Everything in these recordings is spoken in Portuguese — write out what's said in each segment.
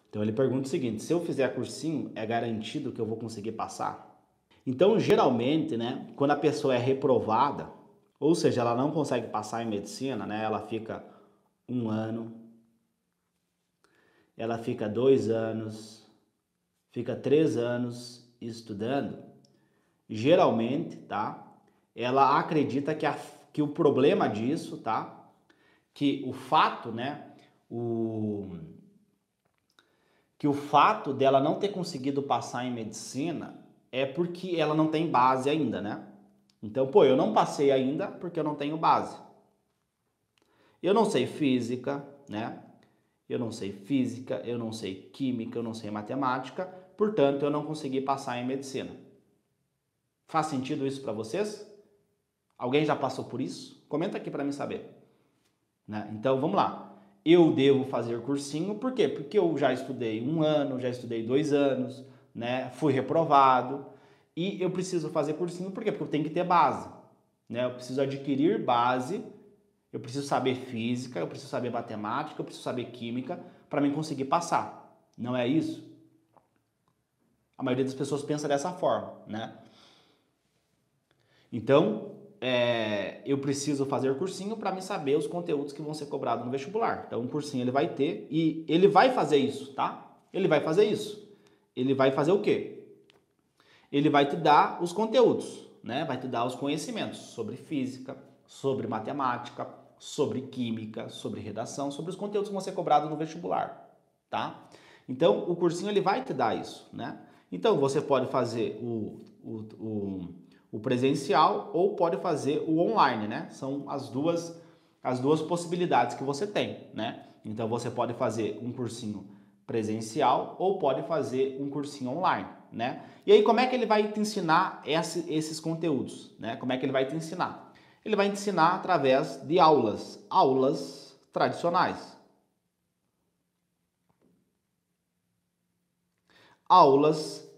Então ele pergunta o seguinte: se eu fizer cursinho, é garantido que eu vou conseguir passar? Então, geralmente, né, quando a pessoa é reprovada, ou seja, ela não consegue passar em medicina, né, ela fica 1 ano, ela fica 2 anos, fica 3 anos estudando, geralmente, tá, ela acredita que o problema disso, tá, que o fato, né, que o fato dela não ter conseguido passar em medicina é porque ela não tem base ainda, né? Então, pô, eu não passei ainda porque eu não tenho base. Eu não sei física, né? Eu não sei física, eu não sei química, eu não sei matemática, portanto, eu não consegui passar em medicina. Faz sentido isso para vocês? Alguém já passou por isso? Comenta aqui para mim saber. Né? Então, vamos lá. Eu devo fazer cursinho, por quê? Porque eu já estudei 1 ano, já estudei 2 anos, né? Fui reprovado e eu preciso fazer cursinho, por quê? Porque eu tenho que ter base, né? Eu preciso adquirir base, eu preciso saber física, eu preciso saber matemática, eu preciso saber química para mim conseguir passar. Não é isso? A maioria das pessoas pensa dessa forma, né? Então, eu preciso fazer cursinho para me saber os conteúdos que vão ser cobrados no vestibular. Então, um cursinho ele vai ter e ele vai fazer isso, tá? Ele vai fazer isso. Ele vai fazer o quê? Ele vai te dar os conteúdos, né? Vai te dar os conhecimentos sobre física, sobre matemática, sobre química, sobre redação, sobre os conteúdos que vão ser cobrados no vestibular, tá? Então, o cursinho ele vai te dar isso, né? Então, você pode fazer o presencial ou pode fazer o online, né? São as duas possibilidades que você tem, né? Então você pode fazer um cursinho presencial ou pode fazer um cursinho online, né? E aí como é que ele vai te ensinar esses conteúdos, né? Como é que ele vai te ensinar? Ele vai te ensinar através de aulas tradicionais. Aulas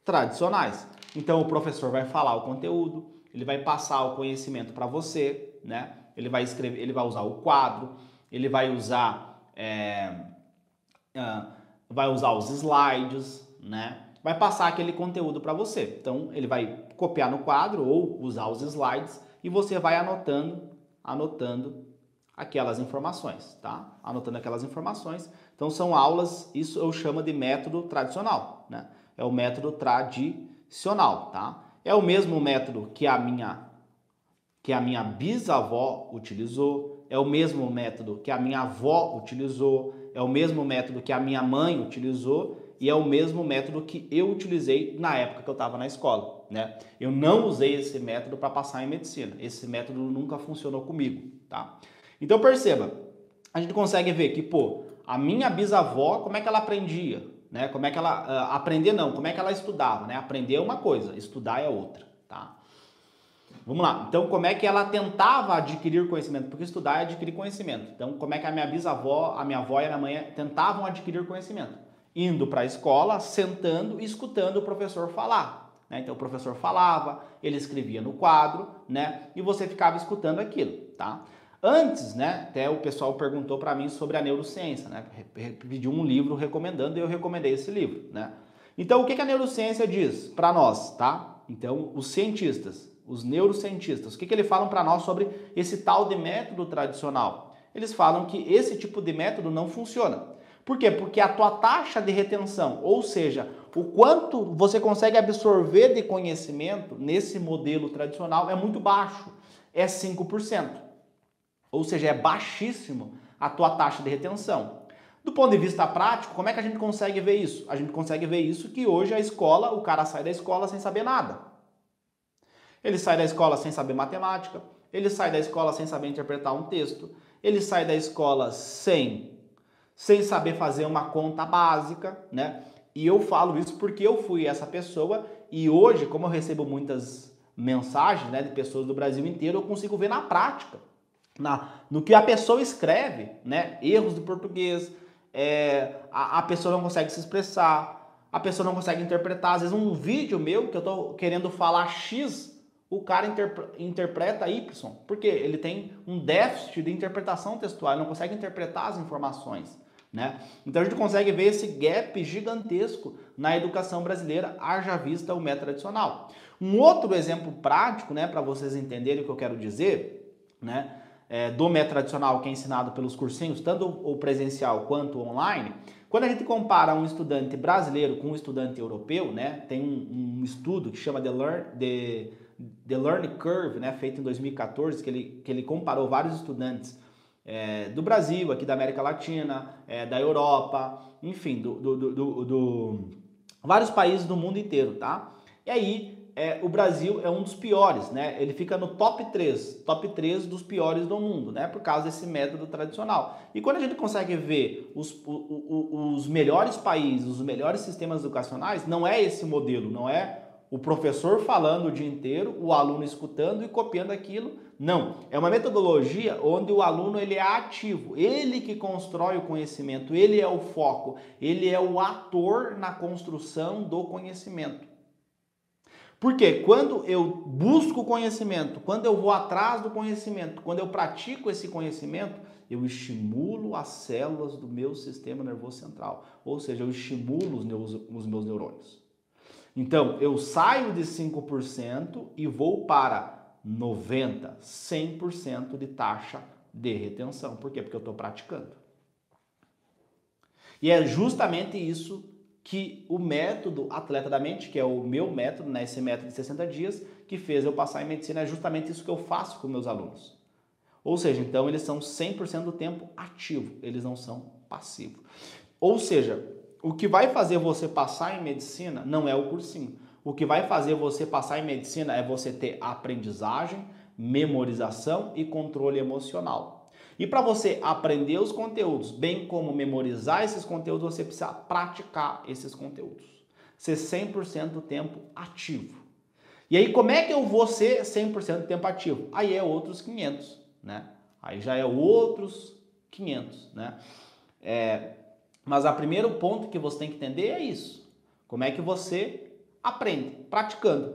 tradicionais. Então o professor vai falar o conteúdo, ele vai passar o conhecimento para você, né? Ele vai escrever, ele vai usar o quadro, ele vai usar os slides, né? Vai passar aquele conteúdo para você. Então ele vai copiar no quadro ou usar os slides e você vai anotando aquelas informações, tá? Anotando aquelas informações. Então são aulas, isso eu chamo de método tradicional, né? É o método tradicional, tá? É o mesmo método que a minha bisavó utilizou, é o mesmo método que a minha avó utilizou, é o mesmo método que a minha mãe utilizou e é o mesmo método que eu utilizei na época que eu estava na escola, né? Eu não usei esse método para passar em medicina. Esse método nunca funcionou comigo, tá? Então perceba, a gente consegue ver que, pô, a minha bisavó, como é que ela aprendia, né? Como é que ela aprender não, como é que ela estudava, né? Aprender é uma coisa, estudar é outra, tá? Vamos lá. Então, como é que ela tentava adquirir conhecimento? Porque estudar é adquirir conhecimento. Então, como é que a minha bisavó, a minha avó e a minha mãe tentavam adquirir conhecimento? Indo para a escola, sentando e escutando o professor falar, né? Então, o professor falava, ele escrevia no quadro, né? E você ficava escutando aquilo, tá? Antes, né, até o pessoal perguntou para mim sobre a neurociência, né? Pediu um livro recomendando e eu recomendei esse livro, né? Então, o que a neurociência diz para nós, tá? Então, os cientistas, os neurocientistas, o que eles falam para nós sobre esse tal de método tradicional? Eles falam que esse tipo de método não funciona. Por quê? Porque a tua taxa de retenção, ou seja, o quanto você consegue absorver de conhecimento nesse modelo tradicional é muito baixo, é 5%. Ou seja, é baixíssimo a tua taxa de retenção. Do ponto de vista prático, como é que a gente consegue ver isso? A gente consegue ver isso que hoje a escola, o cara sai da escola sem saber nada. Ele sai da escola sem saber matemática, ele sai da escola sem saber interpretar um texto, ele sai da escola sem saber fazer uma conta básica, né? E eu falo isso porque eu fui essa pessoa e hoje, como eu recebo muitas mensagens, né, de pessoas do Brasil inteiro, eu consigo ver na prática, no que a pessoa escreve, né? Erros do português, a pessoa não consegue se expressar, a pessoa não consegue interpretar. Às vezes um vídeo meu que eu tô querendo falar X, o cara interpreta Y, porque ele tem um déficit de interpretação textual, ele não consegue interpretar as informações, né? Então a gente consegue ver esse gap gigantesco na educação brasileira, haja vista o método tradicional. Um outro exemplo prático, né, para vocês entenderem o que eu quero dizer, né, do método tradicional que é ensinado pelos cursinhos, tanto o presencial quanto o online, quando a gente compara um estudante brasileiro com um estudante europeu, né, tem um estudo que chama The Learning Curve, né, feito em 2014, que ele comparou vários estudantes do Brasil, aqui da América Latina, da Europa, enfim, vários países do mundo inteiro, tá? E aí, o Brasil é um dos piores, né? Ele fica no top 3 dos piores do mundo, né? Por causa desse método tradicional. E quando a gente consegue ver os melhores países, os melhores sistemas educacionais, não é esse modelo, não é o professor falando o dia inteiro, o aluno escutando e copiando aquilo. Não, é uma metodologia onde o aluno ele é ativo, ele que constrói o conhecimento, ele é o foco, ele é o ator na construção do conhecimento. Porque quando eu busco o conhecimento, quando eu vou atrás do conhecimento, quando eu pratico esse conhecimento, eu estimulo as células do meu sistema nervoso central, ou seja, eu estimulo os meus neurônios. Então, eu saio de 5% e vou para 90%, 100% de taxa de retenção. Por quê? Porque eu estou praticando. E é justamente isso que o método Atleta da Mente, que é o meu método, né, esse método de 60 dias, que fez eu passar em medicina, é justamente isso que eu faço com meus alunos. Ou seja, então eles são 100% do tempo ativo, eles não são passivos. Ou seja, o que vai fazer você passar em medicina não é o cursinho. O que vai fazer você passar em medicina é você ter aprendizagem, memorização e controle emocional. E para você aprender os conteúdos, bem como memorizar esses conteúdos, você precisa praticar esses conteúdos. Ser 100% do tempo ativo. E aí, como é que eu vou ser 100% do tempo ativo? Aí é outros 500, né? Aí já é outros 500, né? Mas o primeiro ponto que você tem que entender é isso. Como é que você aprende? Praticando.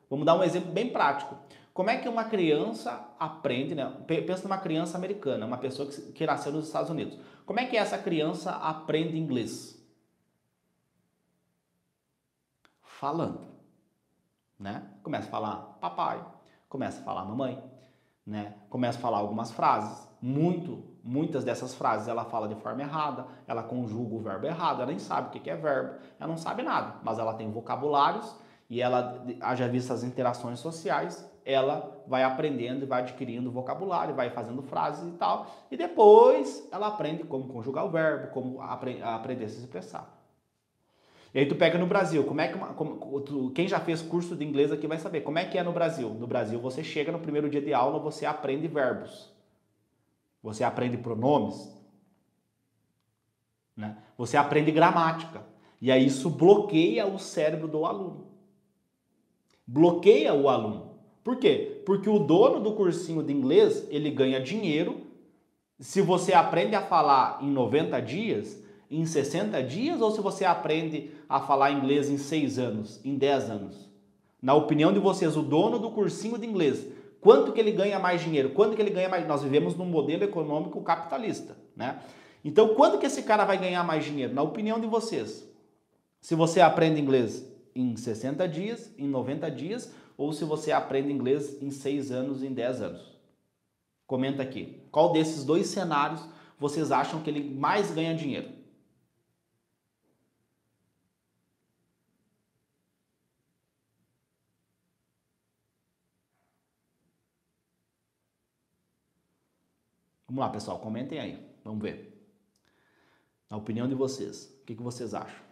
Vamos dar um exemplo bem prático. Como é que uma criança aprende, né? Pensa numa criança americana, uma pessoa que nasceu nos Estados Unidos. Como é que essa criança aprende inglês? Falando, né? Começa a falar papai, começa a falar mamãe, né? Começa a falar algumas frases. Muitas dessas frases ela fala de forma errada, ela conjuga o verbo errado, ela nem sabe o que é verbo, ela não sabe nada, mas ela tem vocabulários e ela, haja visto as interações sociais, ela vai aprendendo e vai adquirindo vocabulário, vai fazendo frases e tal, e depois ela aprende como conjugar o verbo, como aprender a se expressar. E aí tu pega no Brasil, quem já fez curso de inglês aqui vai saber, como é que é no Brasil? No Brasil você chega no primeiro dia de aula, você aprende verbos, você aprende pronomes, né? Você aprende gramática, e aí isso bloqueia o cérebro do aluno. Bloqueia o aluno. Por quê? Porque o dono do cursinho de inglês, ele ganha dinheiro. Se você aprende a falar em 90 dias, em 60 dias, ou se você aprende a falar inglês em 6 anos, em 10 anos. Na opinião de vocês, o dono do cursinho de inglês, quanto que ele ganha mais dinheiro? Quanto que ele ganha mais? Nós vivemos num modelo econômico capitalista, né? Então, quanto que esse cara vai ganhar mais dinheiro? Na opinião de vocês, se você aprende inglês em 60 dias, em 90 dias, ou se você aprende inglês em 6 anos, em 10 anos. Comenta aqui. Qual desses dois cenários vocês acham que ele mais ganha dinheiro? Vamos lá, pessoal, comentem aí. Vamos ver. Na opinião de vocês, o que vocês acham?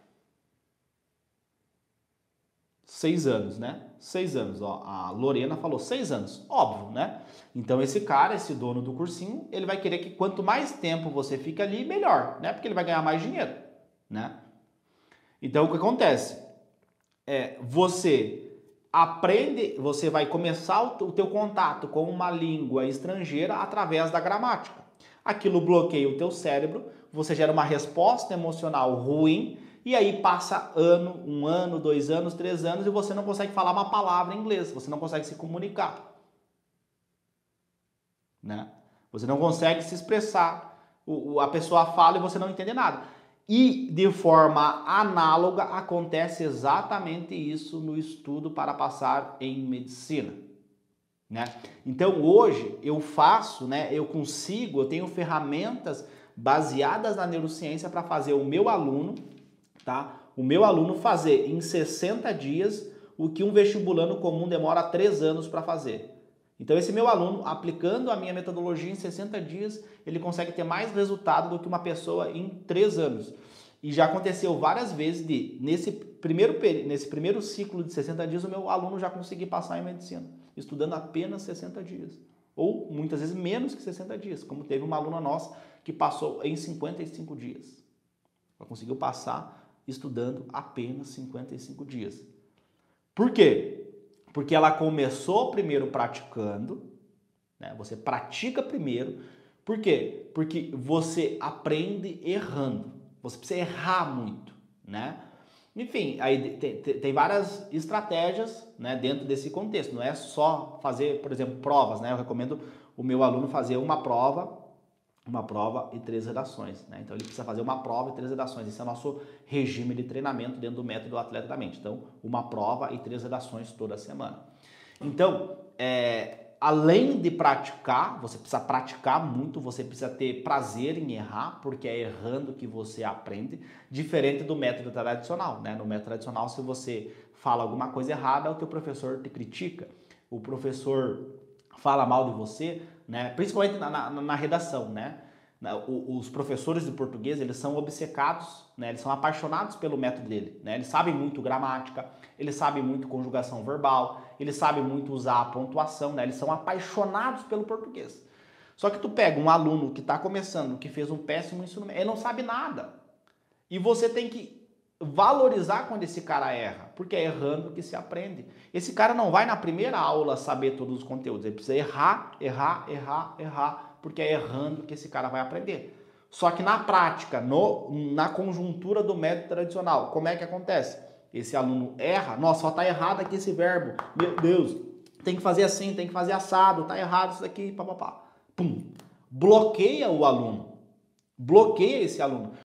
6 anos, né? 6 anos, ó. A Lorena falou 6 anos, óbvio, né? Então esse cara, esse dono do cursinho, ele vai querer que quanto mais tempo você fica ali, melhor, né? Porque ele vai ganhar mais dinheiro, né? Então o que acontece? Você aprende, você vai começar o teu contato com uma língua estrangeira através da gramática. Aquilo bloqueia o teu cérebro, você gera uma resposta emocional ruim, e aí passa um ano, 2 anos, 3 anos, e você não consegue falar uma palavra em inglês, você não consegue se comunicar, né? Você não consegue se expressar, a pessoa fala e você não entende nada. E de forma análoga acontece exatamente isso no estudo para passar em medicina, né? Então hoje eu faço, né, eu tenho ferramentas baseadas na neurociência para fazer o meu aluno, tá? O meu aluno fazer em 60 dias o que um vestibulando comum demora 3 anos para fazer. Então esse meu aluno, aplicando a minha metodologia em 60 dias, ele consegue ter mais resultado do que uma pessoa em 3 anos. E já aconteceu várias vezes nesse primeiro ciclo de 60 dias, o meu aluno já conseguir passar em medicina, estudando apenas 60 dias. Ou muitas vezes menos que 60 dias, como teve uma aluna nossa que passou em 55 dias. Ela conseguiu passar estudando apenas 55 dias. Por quê? Porque ela começou primeiro praticando, né? Você pratica primeiro. Por quê? Porque você aprende errando. Você precisa errar muito, né? Enfim, aí tem várias estratégias, né, dentro desse contexto. Não é só fazer, por exemplo, provas, né? Eu recomendo o meu aluno fazer uma prova e 3 redações, né? Então ele precisa fazer uma prova e 3 redações. Esse é o nosso regime de treinamento dentro do método Atleta da Mente. Então, uma prova e 3 redações toda semana. Então, além de praticar, você precisa praticar muito, você precisa ter prazer em errar, porque é errando que você aprende, diferente do método tradicional, né? No método tradicional, se você fala alguma coisa errada, o teu professor te critica, o professor fala mal de você, né? Principalmente na redação, né? Os professores de português, eles são obcecados, né? Eles são apaixonados pelo método dele, né? Eles sabem muito gramática, eles sabem muito conjugação verbal, eles sabem muito usar a pontuação, né? Eles são apaixonados pelo português. Só que tu pega um aluno que está começando, que fez um péssimo ensino médio, ele não sabe nada. E você tem que valorizar quando esse cara erra, porque é errando que se aprende. Esse cara não vai na primeira aula saber todos os conteúdos, ele precisa errar, porque é errando que esse cara vai aprender. Só que na prática, na conjuntura do método tradicional, como é que acontece? Esse aluno erra, nossa, só tá errado aqui esse verbo, meu Deus, tem que fazer assim, tem que fazer assado, tá errado isso daqui, papapá. Pum, bloqueia o aluno, bloqueia esse aluno.